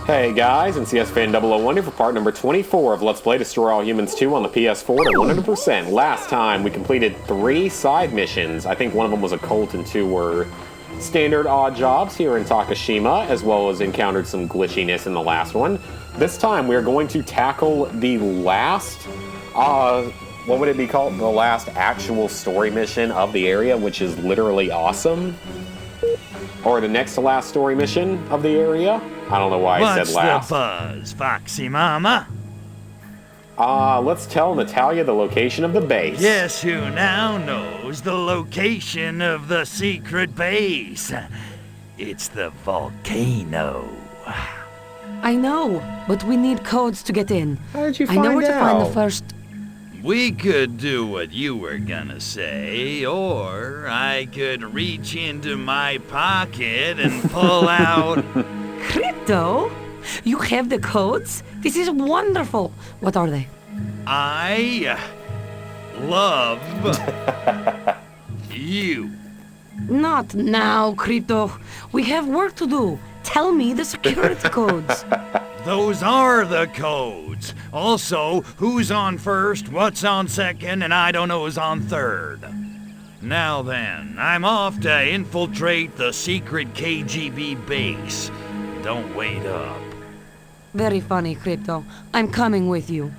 Hey guys, and CS Fan 001 here for part number 24 of Let's Play Destroy All Humans 2 on the PS4 to 100%. Last time we completed 3 side missions. I think one of them was a cult and 2 were standard odd jobs here in Takashima, as well as encountered some glitchiness in the last one. This time we are going to tackle the last, what would it be called? The last actual story mission of the area, which is literally awesome. Or the next to last story mission of the area. I don't know why I said last. What's the buzz, Foxy Mama? Let's tell Natalia the location of the base. Guess who now knows the location of the secret base? It's the volcano. I know, but we need codes to get in. How did you find out? I know where to find the first... We could do what you were gonna say, or I could reach into my pocket and pull out... Crypto? You have the codes? This is wonderful. What are they? I love you. Not now, Crypto. We have work to do. Tell me the security codes. Those are the codes. Also, who's on first, what's on second, and I don't know who's on third. Now then, I'm off to infiltrate the secret KGB base. Don't wait up. Very funny, Crypto. I'm coming with you.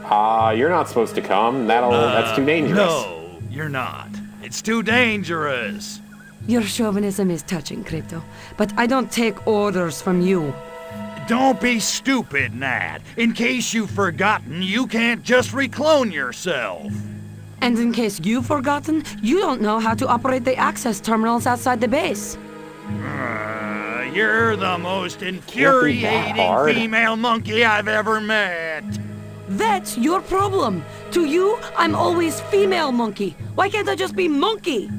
You're not supposed to come. That's too dangerous. No, you're not. It's too dangerous. Your chauvinism is touching, Crypto, but I don't take orders from you. Don't be stupid, Nat. In case you've forgotten, you can't just reclone yourself. And in case you've forgotten, you don't know how to operate the access terminals outside the base. You're the most infuriating female monkey I've ever met. That's your problem. To you, I'm always female monkey. Why can't I just be monkey?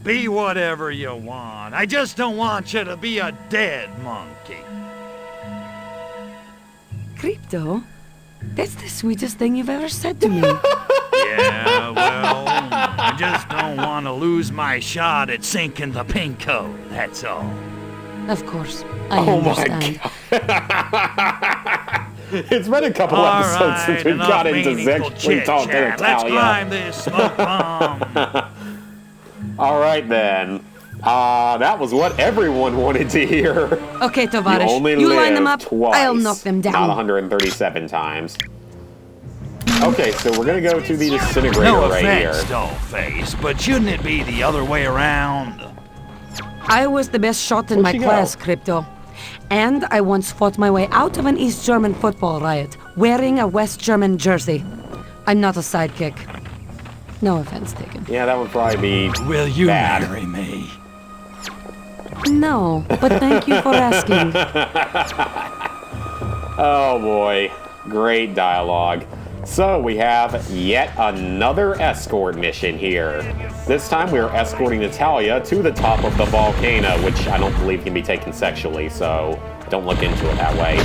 Be whatever you want. I just don't want you to be a dead monkey. Crypto, that's the sweetest thing you've ever said to me. Yeah, well, I just don't want to lose my shot at sinking the pink code, that's all. Of course, I understand. My God. It's been a couple episodes since we've got into sexually talking to Natalia. Let's climb this smoke bomb. All right, then. That was what everyone wanted to hear. Okay, Tovarish, you only line them up, twice, I'll knock them down. Not 137 times. Okay, so we're gonna go to the disintegrator right here. No offense, Dollface, but shouldn't it be the other way around? I was the best shot in my class, Crypto. And I once fought my way out of an East German football riot, wearing a West German jersey. I'm not a sidekick. No offense taken. Yeah, that would probably be Will you bad. marry me? No, but thank you for asking. Oh boy, great dialogue. So we have yet another escort mission here. This time we are escorting Natalia to the top of the volcano, which I don't believe can be taken sexually, so don't look into it that way.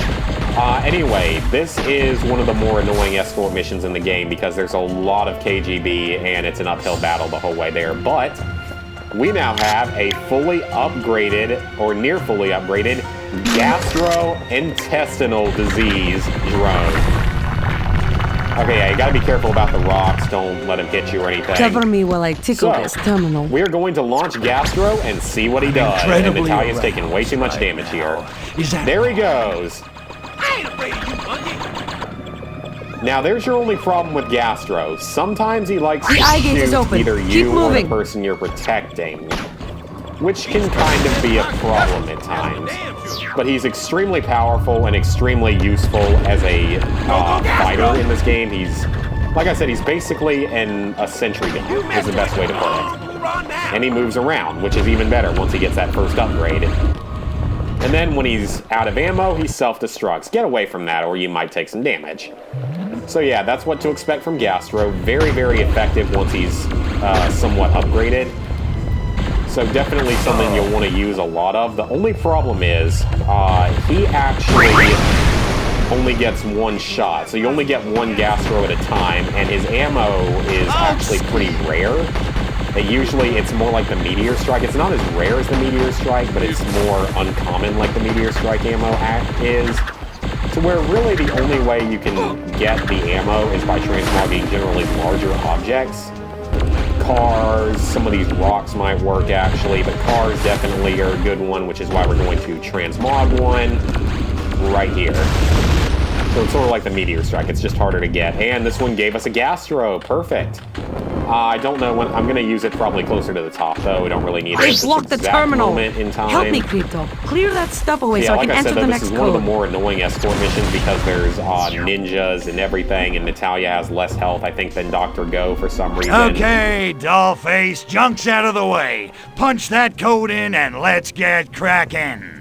Anyway, this is one of the more annoying escort missions in the game because there's a lot of KGB and it's an uphill battle the whole way there, but we now have a fully upgraded, or near fully upgraded, gastrointestinal disease drone. Okay, yeah, you gotta be careful about the rocks. Don't let him hit you or anything. Cover me while I tickle this terminal. We're going to launch Gastro and see what he does. And Natalia's taking way too much damage here. There he goes. I ain't afraid of you, monkey. Now, there's your only problem with Gastro. Sometimes he likes to shoot either you or the person you're protecting, which can kind of be a problem at times. But he's extremely powerful and extremely useful as a fighter in this game. He's, like I said, he's basically a sentry gun, is the best way to put it. And he moves around, which is even better once he gets that first upgrade. And then when he's out of ammo, he self-destructs. Get away from that or you might take some damage. So yeah, that's what to expect from Gastro. Very, very effective once he's somewhat upgraded. So definitely something you'll want to use a lot of. The only problem is he actually only gets one shot. So you only get one Gastro at a time, and his ammo is actually pretty rare. It's more like the meteor strike. It's not as rare as the meteor strike, but it's more uncommon like the meteor strike ammo is. To where really the only way you can get the ammo is by transmogging generally larger objects. Cars, some of these rocks might work actually, but cars definitely are a good one, which is why we're going to transmog one right here. So it's sort of like the meteor strike, it's just harder to get. And this one gave us a gastro, perfect. I don't know when, I'm going to use it probably closer to the top though, we don't really need it. They blocked the terminal! In time. Help me, Crypto. Clear that stuff away so I can enter the next code. This is one of the more annoying escort missions because there's ninjas and everything, and Natalia has less health, I think, than Dr. Go for some reason. Okay, dollface, junk's out of the way. Punch that code in and let's get cracking.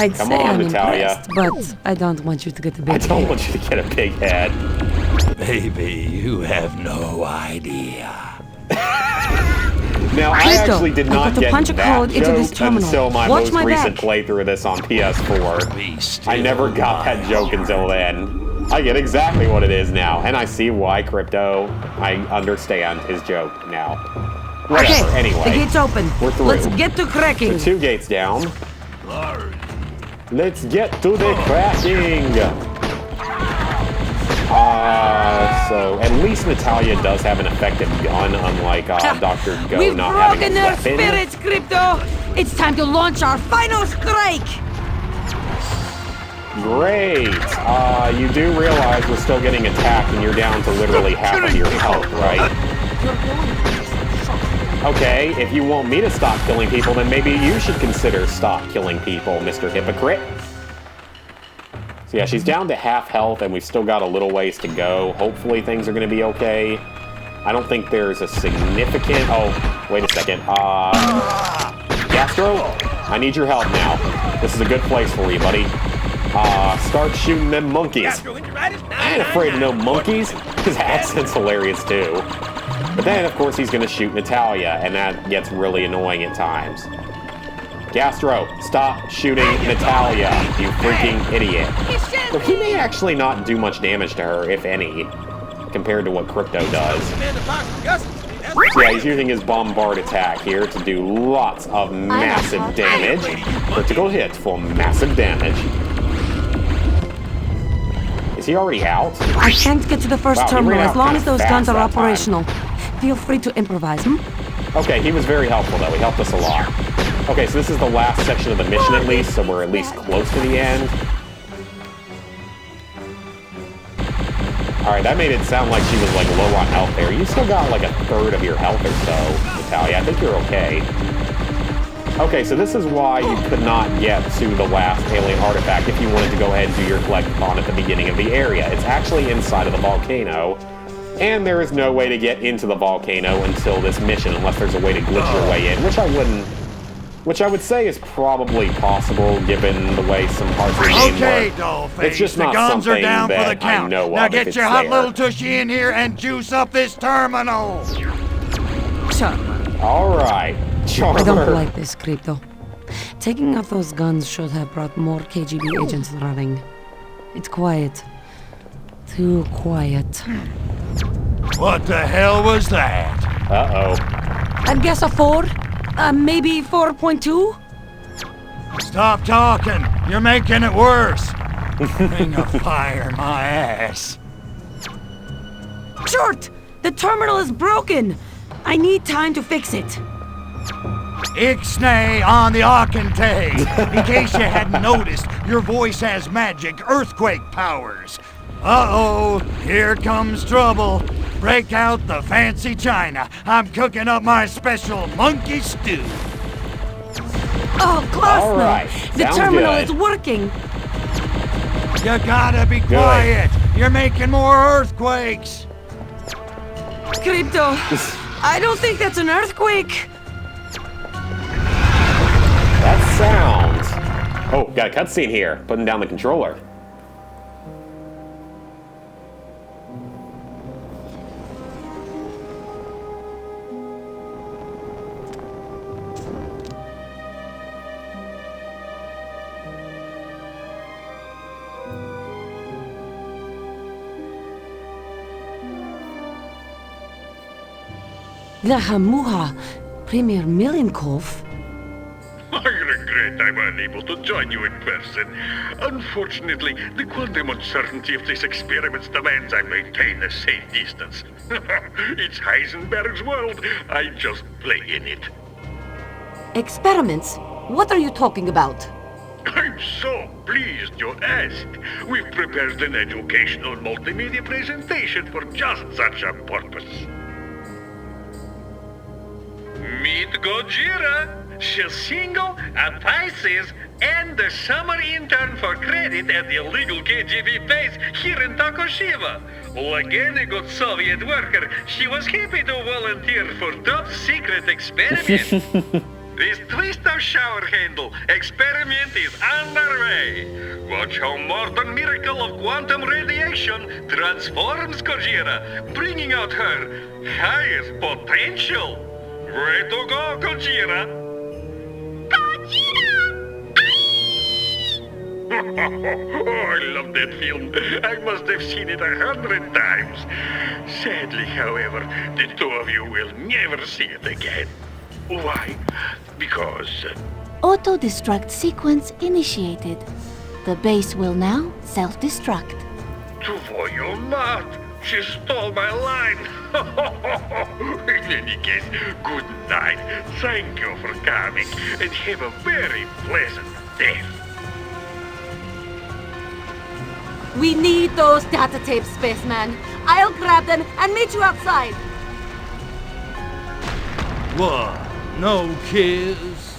I'd say I'm impressed, but I don't want you to get a big head. I don't want you to get a big head. Baby, you have no idea. Now, I actually did not get punch a code into this terminal. Until my most recent playthrough of this on PS4. I never got that joke until then. I get exactly what it is now, and I see why Crypto. I understand his joke now. Whatever, okay, anyway. The gate's open. We're through. Let's get to cracking. So 2 gates down. Let's get to the cracking! So at least Natalia does have an effective gun, unlike Dr. Go We've not having a broken their weapon. spirits, Crypto! It's time to launch our final strike! Great! You do realize we're still getting attacked and you're down to literally half of your health, right? Okay, if you want me to stop killing people, then maybe you should consider stop killing people, Mr. Hypocrite. So yeah, she's down to half health, and we've still got a little ways to go. Hopefully things are going to be okay. I don't think there's a significant... Oh, wait a second. Gastro, I need your help now. This is a good place for you, buddy. Start shooting them monkeys. I ain't afraid of no monkeys. His accent's hilarious, too. But then, of course, he's going to shoot Natalia, and that gets really annoying at times. Gastro, stop shooting Natalia, you freaking idiot. So he may actually not do much damage to her, if any, compared to what Crypto does. So yeah, he's using his bombard attack here to do lots of massive damage. Critical hit for massive damage. Is he already out? I can't get to the first terminal as long as those guns are operational. Feel free to improvise, Okay, he was very helpful, though. He helped us a lot. Okay, so this is the last section of the mission, at least, so we're at least close to the end. Alright, that made it sound like she was, like, low on health there. You still got, like, a third of your health or so, Natalia. I think you're okay. Okay, so this is why you could not get to the last alien artifact if you wanted to go ahead and do your collectathon at the beginning of the area. It's actually inside of the volcano. And there is no way to get into the volcano until this mission, unless there's a way to glitch your way in, which I would say is probably possible, given the way some parts of the game work. Dollface, it's just not the guns something are down that for the count. I know of. Now get your hot little tushy in here and juice up this terminal. Charmer. All right, Charmer. I don't like this, Crypto. Taking out those guns should have brought more KGB agents running. It's quiet. Too quiet. What the hell was that? Uh-oh. I'd guess a 4. Maybe 4.2? Stop talking. You're making it worse. Ring of fire, my ass. Short! The terminal is broken. I need time to fix it. Ixnay on the Arcante. In case you hadn't noticed, your voice has magic earthquake powers. Uh-oh, here comes trouble. Break out the fancy china. I'm cooking up my special monkey stew. Oh, close All right. The terminal is working. You gotta be quiet. You're making more earthquakes. Crypto, I don't think that's an earthquake. That sounds... Oh, got a cutscene here. Putting down the controller. The Hamuha, Premier Milenkov. I regret I'm unable to join you in person. Unfortunately, the quantum uncertainty of this experiment demands I maintain a safe distance. It's Heisenberg's world. I just play in it. Experiments? What are you talking about? I'm so pleased you asked. We've prepared an educational multimedia presentation for just such a purpose. Meet Gojira. She's single, a Pisces, and the summer intern for credit at the illegal KGB base here in Tokushima. Like any good Soviet worker, she was happy to volunteer for top secret experiment. This twist-up shower handle experiment is underway. Watch how modern miracle of quantum radiation transforms Gojira, bringing out her highest potential. Way to go, Gojira! Oh, I love that film. I must have seen it 100 times. Sadly, however, the two of you will never see it again. Why? Because... Auto-destruct sequence initiated. The base will now self-destruct. Not. She stole my line. In any case, good night. Thank you for coming, and have a very pleasant day. We need those data tapes, spaceman. I'll grab them and meet you outside. What? No kiss?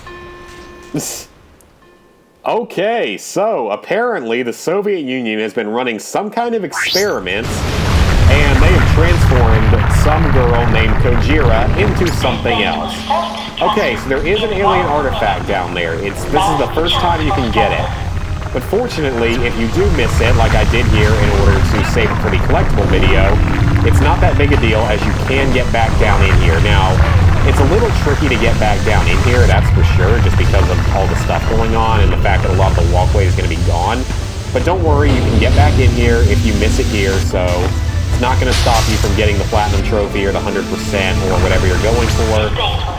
Okay, so apparently the Soviet Union has been running some kind of experiment, and they have transformed some girl named Kojira into something else. Okay, so there is an alien artifact down there. This is the first time you can get it. But fortunately, if you do miss it, like I did here in order to save it for the collectible video, it's not that big a deal, as you can get back down in here. Now, it's a little tricky to get back down in here, that's for sure, just because of all the stuff going on and the fact that a lot of the walkway is going to be gone. But don't worry, you can get back in here if you miss it here, so it's not going to stop you from getting the Platinum Trophy or the 100% or whatever you're going for.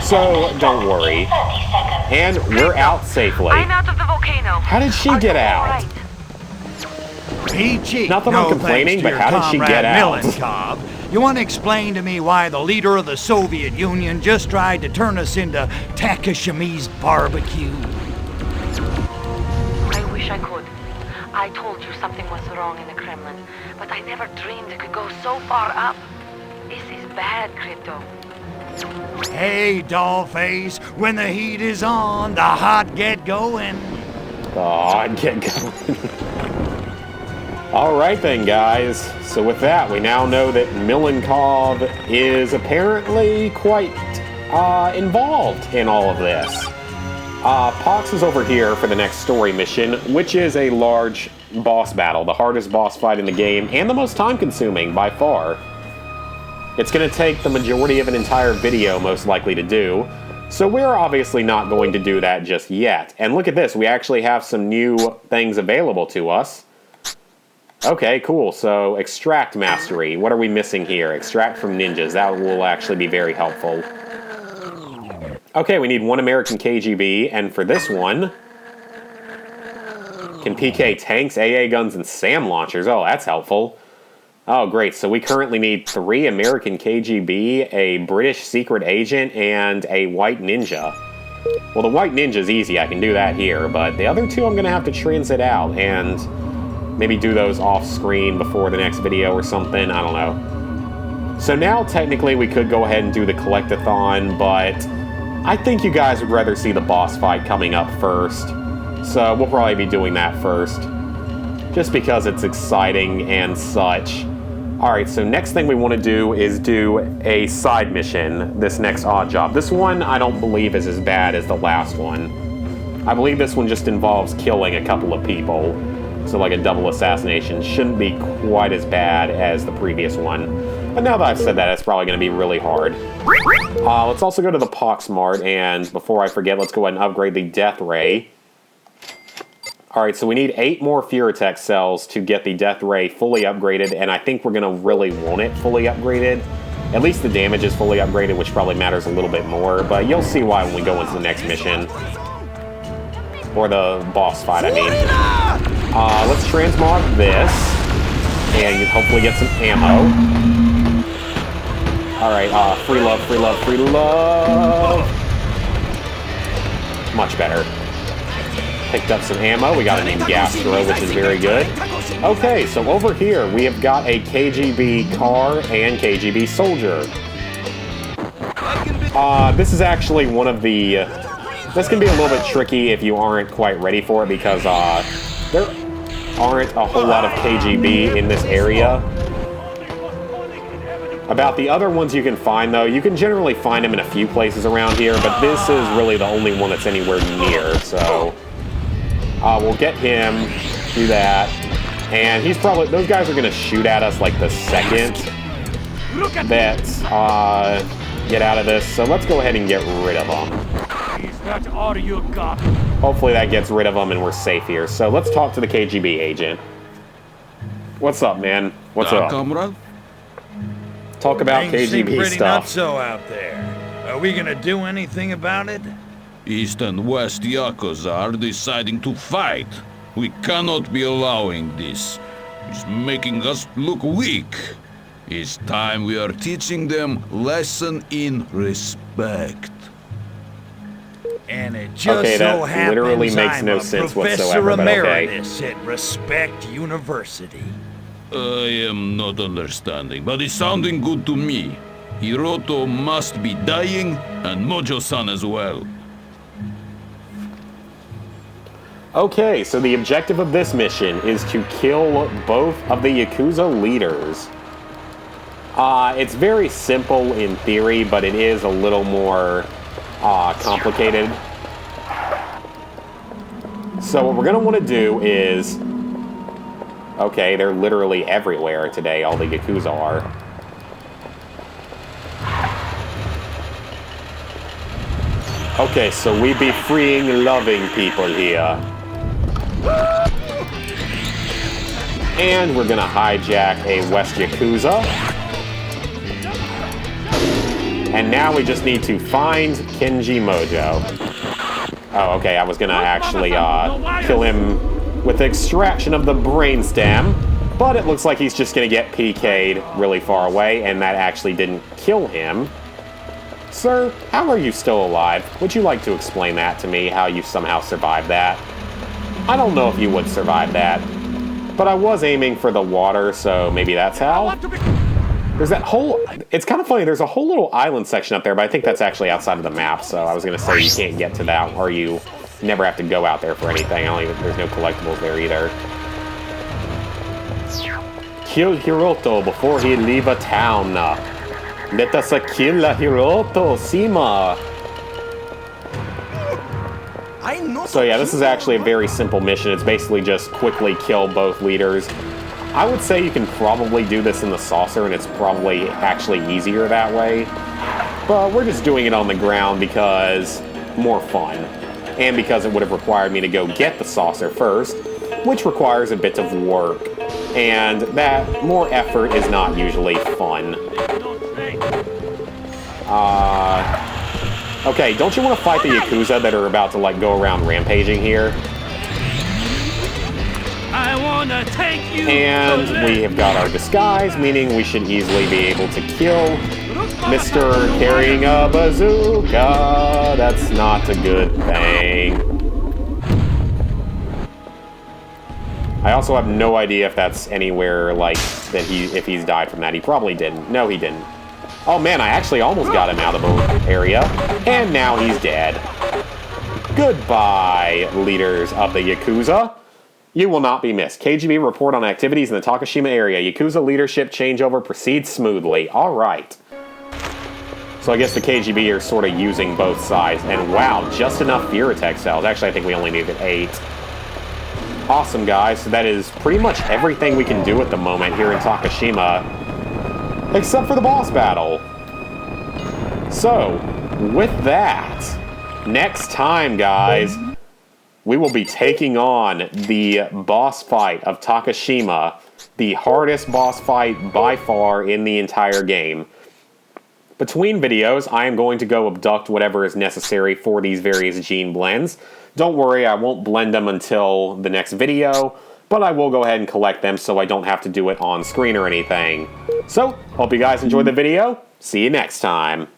So, don't worry. And we're out safely. I'm out of the volcano. How did she get out? Right. PG. Not that I'm complaining, but how did she get out? Milenkov. You want to explain to me why the leader of the Soviet Union just tried to turn us into Takashimi's barbecue? I wish I could. I told you something was wrong in the Kremlin, but I never dreamed it could go so far up. This is bad, Crypto. Hey, dollface, when the heat is on, the hot get going. Oh, get going. Alright then, guys. So with that, we now know that Milenkov is apparently quite involved in all of this. Pox is over here for the next story mission, which is a large boss battle, the hardest boss fight in the game, and the most time-consuming by far. It's going to take the majority of an entire video, most likely, to do, so we're obviously not going to do that just yet. And look at this, we actually have some new things available to us. Okay, cool, so Extract Mastery. What are we missing here? Extract from ninjas, that will actually be very helpful. Okay, we need 1 American KGB, and for this one, can PK tanks, AA guns, and SAM launchers. Oh, that's helpful. Oh, great. So we currently need 3 American KGB, a British secret agent, and a white ninja. Well, the white ninja's easy. I can do that here, but the other 2 I'm going to have to transit out, and maybe do those off-screen before the next video or something. I don't know. So now, technically, we could go ahead and do the Collectathon, but I think you guys would rather see the boss fight coming up first. So we'll probably be doing that first, just because it's exciting and such. Alright, so next thing we want to do is do a side mission, this next odd job. This one I don't believe is as bad as the last one. I believe this one just involves killing a couple of people. So like a double assassination shouldn't be quite as bad as the previous one. But now that I've said that, it's probably going to be really hard. Let's also go to the Poxmart, and before I forget, let's go ahead and upgrade the Death Ray. Alright, so we need 8 more Furatech cells to get the Death Ray fully upgraded, and I think we're going to really want it fully upgraded. At least the damage is fully upgraded, which probably matters a little bit more, but you'll see why when we go into the next mission. Or the boss fight, I mean. Let's transmog this, and hopefully get some ammo. Alright, free love, free love, free love! Much better. Picked up some ammo, we got a named Gastro, which is very good. Okay, so over here, we have got a KGB car and KGB soldier. This is actually one of the... this can be a little bit tricky if you aren't quite ready for it, because there aren't a whole lot of KGB in this area. About the other ones you can find, though, you can generally find them in a few places around here, but this is really the only one that's anywhere near, so... we'll get him, do that, and he's probably... those guys are going to shoot at us like the second that get out of this, so let's go ahead and get rid of them. Hopefully that gets rid of them and we're safe here. So let's talk to the KGB agent. What's up, man? What's up? Comrade? Talk about Things seem KGB pretty stuff. nutso out there. Are we gonna do anything about it? East and West Yakuza are deciding to fight. We cannot be allowing this. It's making us look weak. It's time we are teaching them lesson in respect. And it just Okay, that so happens literally makes I'm no a sense Professor whatsoever, but okay. Emeritus at Respect University. I am not understanding, but it's sounding good to me. Hiroto must be dying, and Mojo-san as well. Okay, so the objective of this mission is to kill both of the Yakuza leaders. It's very simple in theory, but it is a little more complicated. So what we're going to want to do is... okay, they're literally everywhere today, all the Yakuza are. Okay, so we be freeing loving people here. And we're gonna hijack a West Yakuza. And now we just need to find Kenji Mojo. Oh, okay, I was gonna actually kill him with the extraction of the brainstem, but it looks like he's just gonna get PK'd really far away, and that actually didn't kill him. Sir, how are you still alive? Would you like to explain that to me, how you somehow survived that? I don't know if you would survive that, but I was aiming for the water, so maybe that's how? There's that whole... it's kind of funny, there's a whole little island section up there, but I think that's actually outside of the map, so I was going to say you can't get to that, or you never have to go out there for anything. There's no collectibles there either. Kill Hiroto before he leave a town. Let us kill Hiroto, Sima. So yeah, this is actually a very simple mission. It's basically just quickly kill both leaders. I would say you can probably do this in the saucer, and it's probably actually easier that way. But we're just doing it on the ground because more fun. And because it would have required me to go get the saucer first, which requires a bit of work. And that more effort is not usually fun. Okay, don't you want to fight the Yakuza that are about to, like, go around rampaging here? I wanna take you. And we have got our disguise, meaning we should easily be able to kill Mr. Carrying a Bazooka. That's not a good thing. I also have no idea if that's anywhere, like, that if he's died from that. He probably didn't. No, he didn't. Oh man, I actually almost got him out of the area, and now he's dead. Goodbye, leaders of the Yakuza. You will not be missed. KGB report on activities in the Takashima area. Yakuza leadership changeover proceeds smoothly. All right. So I guess the KGB are sort of using both sides. And wow, just enough Furatech cells. Actually, I think we only needed 8. Awesome, guys. So that is pretty much everything we can do at the moment here in Takashima, except for the boss battle. So, with that, next time, guys, we will be taking on the boss fight of Takashima, the hardest boss fight by far in the entire game. Between videos, I am going to go abduct whatever is necessary for these various gene blends. Don't worry, I won't blend them until the next video, but I will go ahead and collect them so I don't have to do it on screen or anything. So, hope you guys enjoyed the video. See you next time.